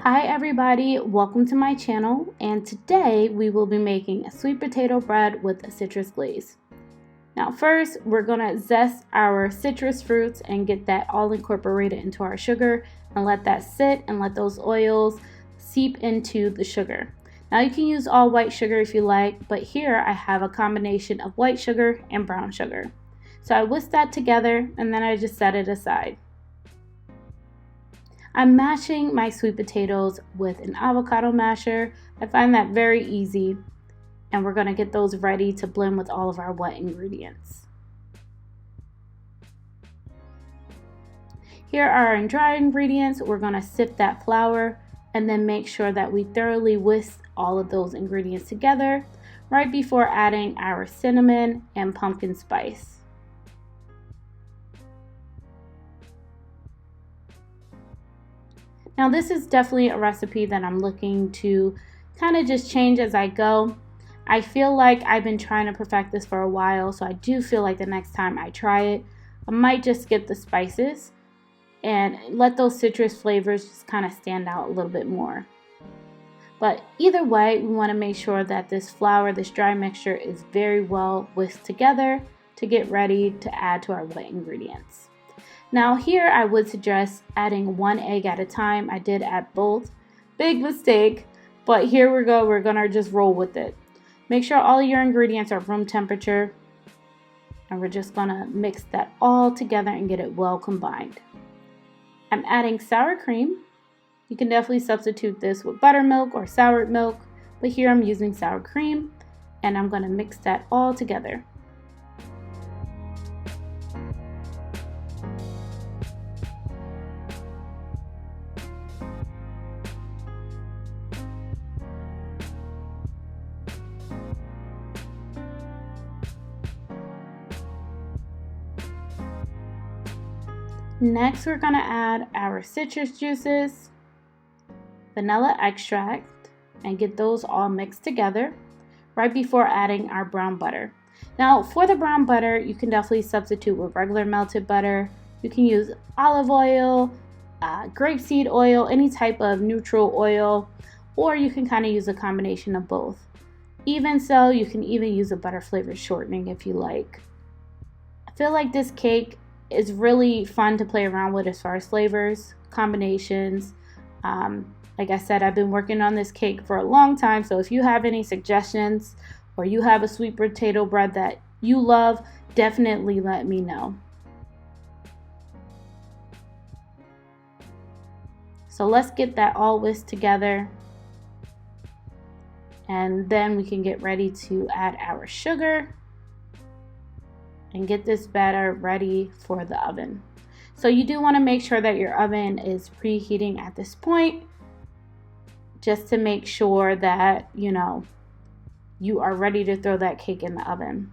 Hi everybody, welcome to my channel, and today we will be making a sweet potato bread with a citrus glaze. Now first, we're going to zest our citrus fruits and get that all incorporated into our sugar and let that sit and let those oils seep into the sugar. Now you can use all white sugar if you like, but here I have a combination of white sugar and brown sugar. So I whisk that together and then I just set it aside. I'm mashing my sweet potatoes with an avocado masher. I find that very easy, and we're going to get those ready to blend with all of our wet ingredients. Here are our dry ingredients. We're going to sift that flour and then make sure that we thoroughly whisk all of those ingredients together right before adding our cinnamon and pumpkin spice. Now this is definitely a recipe that I'm looking to kind of just change as I go. I feel like I've been trying to perfect this for a while, so I do feel like the next time I try it, I might just skip the spices and let those citrus flavors just kind of stand out a little bit more. But either way, we want to make sure that this flour, this dry mixture, is very well whisked together to get ready to add to our wet ingredients. Now here I would suggest adding one egg at a time. I did add both. Big mistake, but here we go. We're gonna just roll with it. Make sure all your ingredients are room temperature, and we're just gonna mix that all together and get it well combined. I'm adding sour cream. You can definitely substitute this with buttermilk or soured milk, but here I'm using sour cream, and I'm gonna mix that all together. Next, we're going to add our citrus juices, vanilla extract, and get those all mixed together right before adding our brown butter. Now, for the brown butter, you can definitely substitute with regular melted butter. You can use olive oil, grapeseed oil, any type of neutral oil, or you can kind of use a combination of both. Even so, you can even use a butter flavored shortening if you like. I feel like this cake is really fun to play around with as far as flavors, combinations. Like I said, I've been working on this cake for a long time, so if you have any suggestions or you have a sweet potato bread that you love, definitely let me know. So let's get that all whisked together, and then we can get ready to add our sugar and get this batter ready for the oven. So you do want to make sure that your oven is preheating at this point, just to make sure that you are ready to throw that cake in the oven.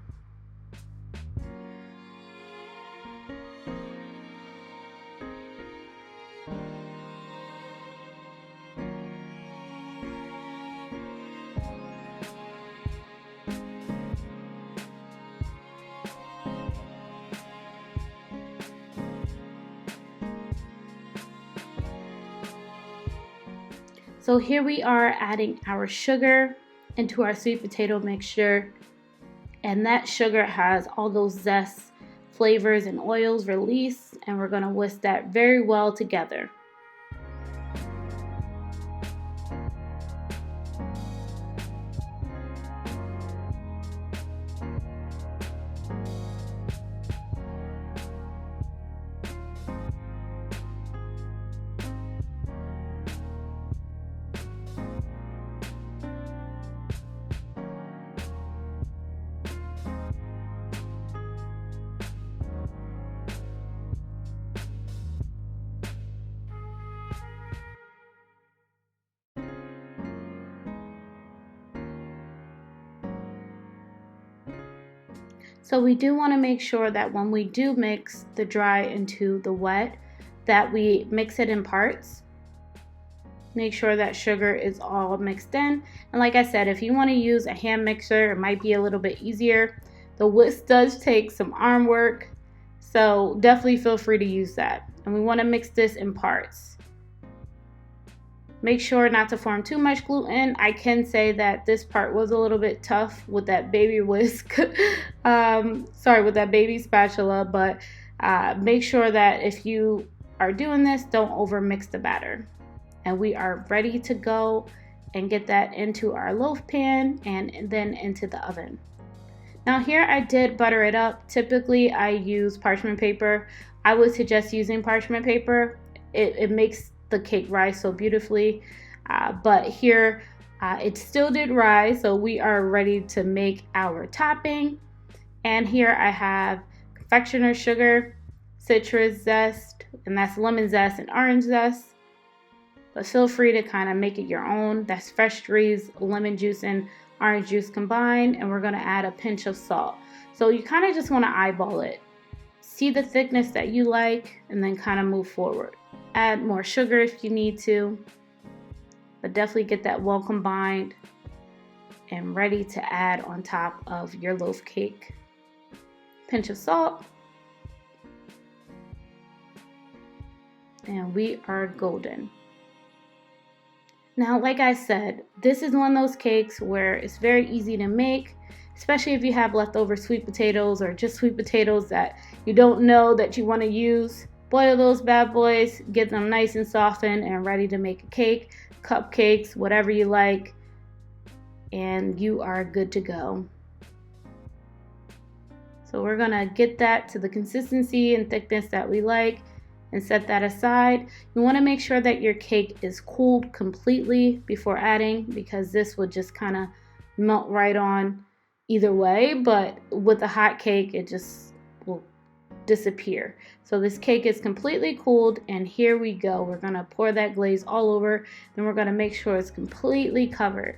So here we are adding our sugar into our sweet potato mixture, and that sugar has all those zest flavors and oils released, and we're going to whisk that very well together. So we do want to make sure that when we do mix the dry into the wet, that we mix it in parts. Make sure that sugar is all mixed in. And like I said, if you want to use a hand mixer, it might be a little bit easier. The whisk does take some arm work, so definitely feel free to use that. And we want to mix this in parts. Make sure not to form too much gluten. I can say that this part was a little bit tough with that baby whisk. Sorry, with that baby spatula, but make sure that if you are doing this, don't over mix the batter. And we are ready to go and get that into our loaf pan and then into the oven. Now here I did butter it up. Typically I use parchment paper. I would suggest using parchment paper. It makes the cake rise so beautifully, but here it still did rise, so we are ready to make our topping. And here I have confectioner sugar, citrus zest, and that's lemon zest and orange zest, but feel free to kind of make it your own. That's fresh squeezed lemon juice and orange juice combined, and we're going to add a pinch of salt. So you kind of just want to eyeball it, see the thickness that you like, and then kind of move forward. Add more sugar if you need to, but definitely get that well combined and ready to add on top of your loaf cake. Pinch of salt, and we are golden. Now, like I said, this is one of those cakes where it's very easy to make, especially if you have leftover sweet potatoes or just sweet potatoes that you don't know that you want to use. Boil those bad boys, get them nice and softened and ready to make a cake, cupcakes, whatever you like, and you are good to go. So we're gonna get that to the consistency and thickness that we like and set that aside. You wanna make sure that your cake is cooled completely before adding, because this will just kind of melt right on either way, but with a hot cake, it just will disappear. So this cake is completely cooled, and here we go. We're gonna pour that glaze all over, then we're gonna make sure it's completely covered.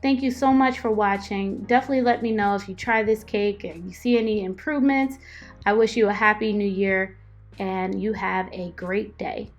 Thank you so much for watching. Definitely let me know if you try this cake and you see any improvements. I wish you a happy new year and you have a great day.